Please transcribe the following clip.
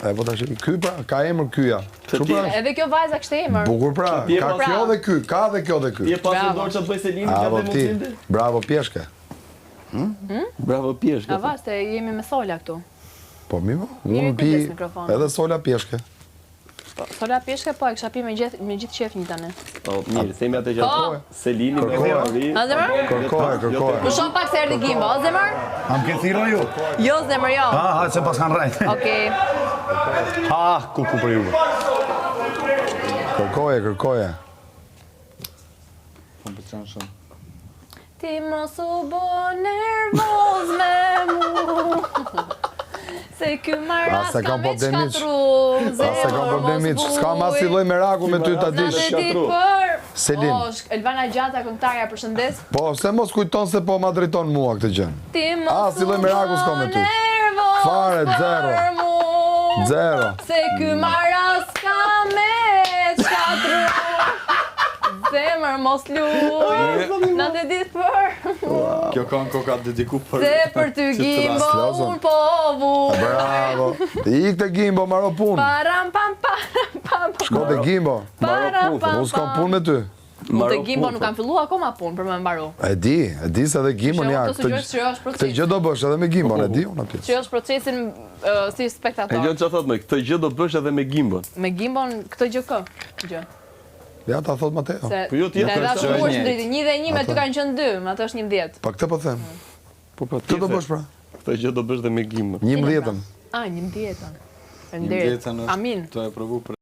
E po tash ky pra, ka emër kyja. Edhe kjo vajza kishte emër. Bukur pra, ka kjo dhe ky, ka dhe kjo dhe ky. Je pasur dorë çfarë bëj Selini gjatë mundësinde? Bravo pjeshke. Bravo pjeshke. A vaste, jemi me Sola këtu. Po mimo, Jemi unë pi kujdes mikrofonit. edhe Sola pjeshke. Sola pjeshke po e kisha pi me gjithë qef një tani. Po mirë, themi atë gjatë. Selini me Mauri. A zemër? Kërkoje. Më shoh pak se erdhi Gimbo, o zemër? Am ke thirrë ju? Jo zemër, jo. Ha, se pas kanë rajt. Okej. Ha, ku për ju. Kërkoje. Ti mos u bo nervoz me mu. Se ky maras se kam me problemi çkatru. se kam problemi, s'ka mas si lloj meraku me ty ta dish. Selin. Elvana Gjata, këngëtarja, përshëndes. Po, se mos kujton se po ma drejton mua këtë gjë. Ti mos si lloj meraku s'ka me ty. Fare, zero. Zero. Se ky maras ka me çkatru. Zemër mos luaj. Na të ditë për. Kjo këngë ka dediku për. Se për ty Gimbo unë po vu. Bravo. Ikte Gimbo, maro punë. Param pam pam. Shko te Gimbo. Param pam. Unë s'kam punë me ty. Unë te Gimbo nuk kam filluar akoma punë për me mbaru. E di se edhe Gimbon ja. Këtë gjë do bësh edhe me Gimbon, e di unë atë. Që është procesin si spektator. E gjë çfarë thot më, këtë gjë do bësh edhe me Gimbon. Me Gimbon këtë gjë. Ja ta thot Mateo. Po jo ti e thash është drejtë. 1 dhe 1 me ty kanë qenë 2, me atë është 11. Po këtë po them. Po Këtë do bësh pra. Këtë gjë do bësh edhe me Gimbon. 11-ën. 11-ën. Faleminderit. Amin. To e provu për